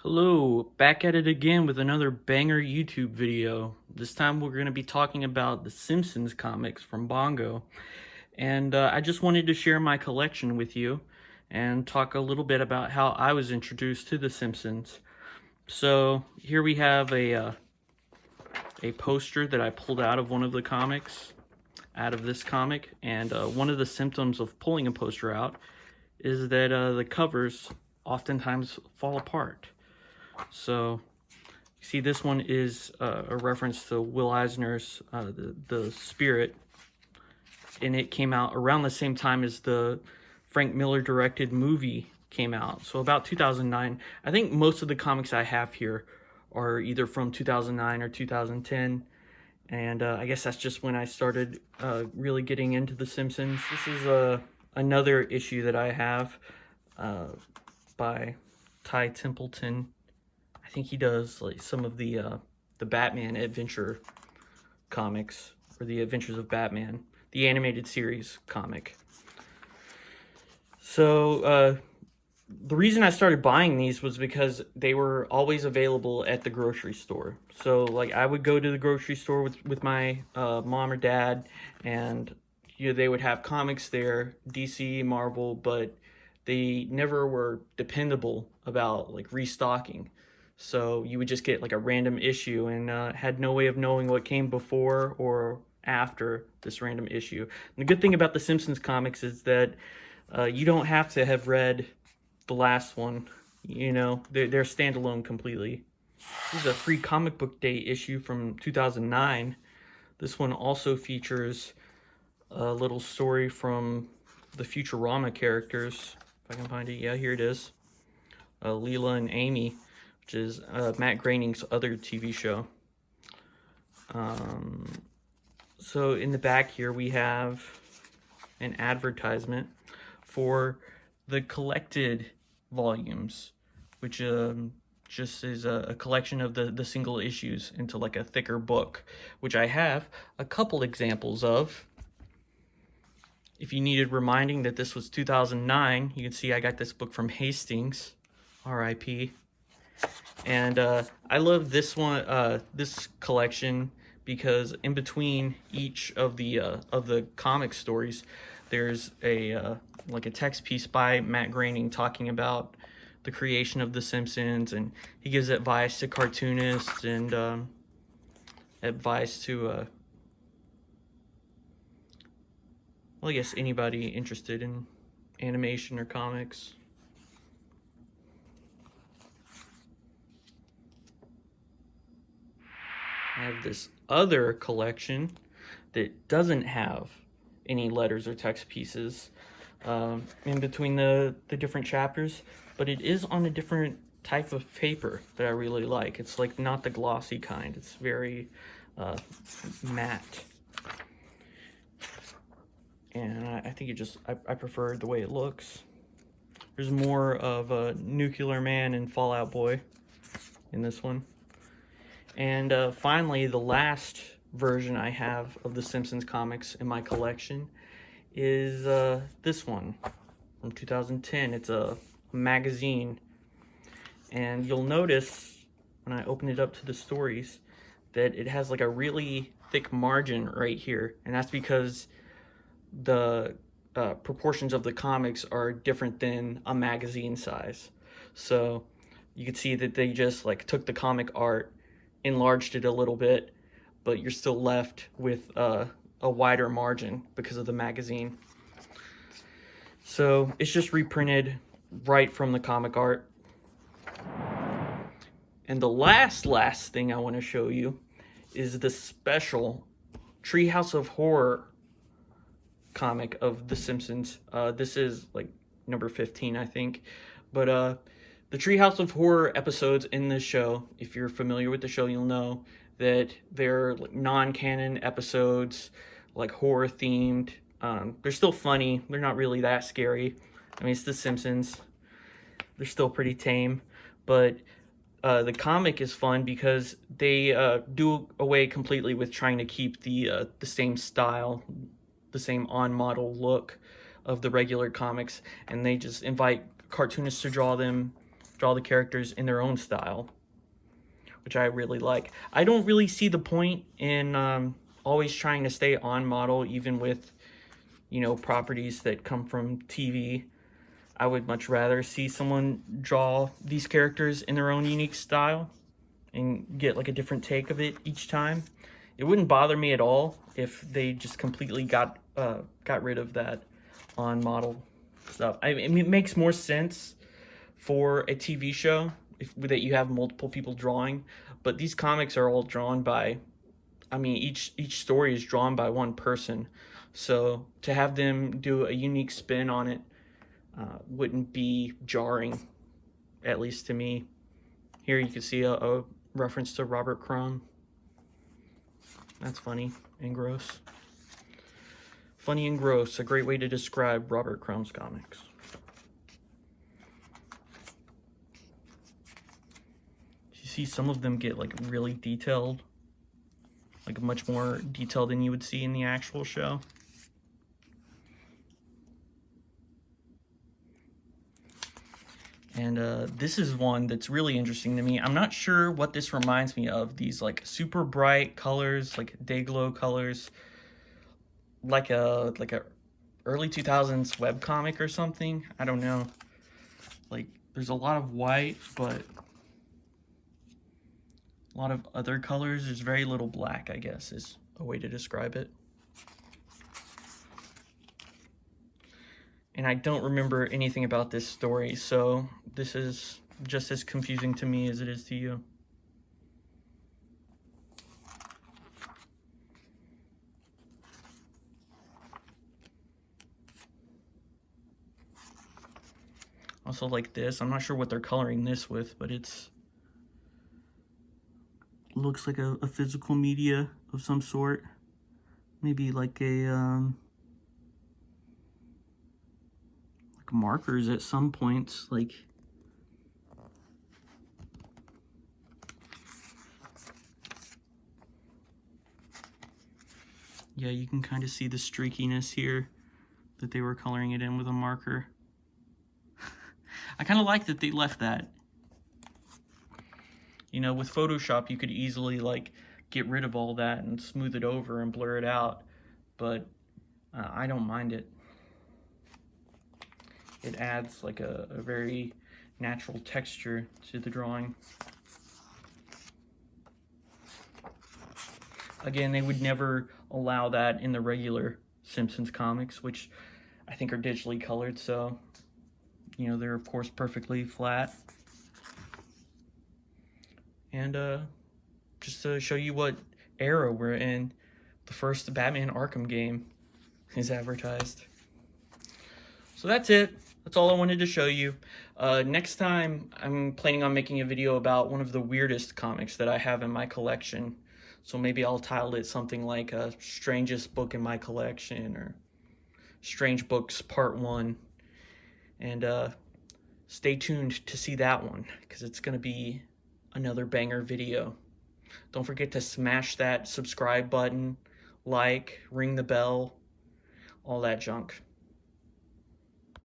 Hello, back at it again with another banger YouTube video. This time we're going to be talking about the Simpsons comics from Bongo. And I just wanted to share my collection with you and talk a little bit about how I was introduced to the Simpsons. So here we have a poster that I pulled out of one of the comics, out of this comic. And one of the symptoms of pulling a poster out is that the covers oftentimes fall apart. So, you see, this one is a reference to Will Eisner's the Spirit, and it came out around the same time as the Frank Miller directed movie came out. So about 2009. I think most of the comics I have here are either from 2009 or 2010, and I guess that's just when I started really getting into The Simpsons. This is another issue that I have by Ty Templeton. I think he does like some of the Batman adventure comics, or the Adventures of Batman, the animated series comic. So the reason I started buying these was because they were always available at the grocery store. So like I would go to the grocery store with my mom or dad, and they would have comics there, DC, Marvel, but they never were dependable about like restocking. So you would just get like a random issue and had no way of knowing what came before or after this random issue. And the good thing about the Simpsons comics is that you don't have to have read the last one. They're standalone completely. This is a free comic book day issue from 2009. This one also features a little story from the Futurama characters. If I can find it. Yeah, here it is. Leela and Amy, which is Matt Groening's other TV show. So in the back here we have an advertisement for the collected volumes, which just is a collection of the single issues into like a thicker book, which I have a couple examples of. If you needed reminding that this was 2009, you can see I got this book from Hastings, R.I.P. And I love this one, this collection, because in between each of the comic stories, there's like a text piece by Matt Groening talking about the creation of The Simpsons, and he gives advice to cartoonists and advice to well, I guess anybody interested in animation or comics. I have this other collection that doesn't have any letters or text pieces in between the different chapters, but it is on a different type of paper that I really like. It's like not the glossy kind. It's very matte. And I think I prefer the way it looks. There's more of a Nuclear Man and Fallout Boy in this one. And finally, the last version I have of the Simpsons comics in my collection is this one from 2010. It's a magazine. And you'll notice when I open it up to the stories that it has like a really thick margin right here. And that's because the proportions of the comics are different than a magazine size. So you can see that they just like took the comic art, enlarged it a little bit, but you're still left with a wider margin because of the magazine. So it's just reprinted right from the comic art. And the last thing I want to show you is the special Treehouse of Horror comic of The Simpsons. This is like number 15, I think. But the Treehouse of Horror episodes in this show, if you're familiar with the show, you'll know that they're like non-canon episodes, like horror themed. They're still funny. They're not really that scary. I mean, it's The Simpsons. They're still pretty tame. But the comic is fun because they do away completely with trying to keep the same style, the same on-model look of the regular comics, and they just invite cartoonists to draw them draw the characters in their own style, which I really like. I don't really see the point in always trying to stay on model, even with, you know, properties that come from TV. I would much rather see someone draw these characters in their own unique style and get like a different take of it each time. It wouldn't bother me at all if they just completely got rid of that on model stuff. I mean, it makes more sense for a TV show that you have multiple people drawing, but these comics are all drawn by, I mean, each story is drawn by one person. So to have them do a unique spin on it wouldn't be jarring, at least to me. Here you can see a reference to Robert Crumb. That's funny and gross. Funny and gross, a great way to describe Robert Crumb's comics. You see some of them get like really detailed, like much more detailed than you would see in the actual show. And this is one that's really interesting to me. I'm not sure what this reminds me of. These like super bright colors, like day glow colors, like a early 2000s webcomic or something. I don't know. Like there's a lot of white, but a lot of other colors. There's very little black, I guess, is a way to describe it. And I don't remember anything about this story, so this is just as confusing to me as it is to you. Also like this, I'm not sure what they're coloring this with, but it looks like a physical media of some sort. Maybe like a markers at some points, like yeah, you can kind of see the streakiness here that they were coloring it in with a marker. I kind of like that they left that. You know, with Photoshop you could easily like get rid of all that and smooth it over and blur it out, but I don't mind it. It adds like a very natural texture to the drawing. Again, they would never allow that in the regular Simpsons comics, which I think are digitally colored, so, you know, they're of course perfectly flat. And just to show you what era we're in, the first Batman Arkham game is advertised. So that's it. That's all I wanted to show you. Next time, I'm planning on making a video about one of the weirdest comics that I have in my collection. So maybe I'll title it something like Strangest Book in My Collection, or Strange Books Part 1. And stay tuned to see that one, because it's going to be another banger video. Don't forget to smash that subscribe button, like, ring the bell, all that junk.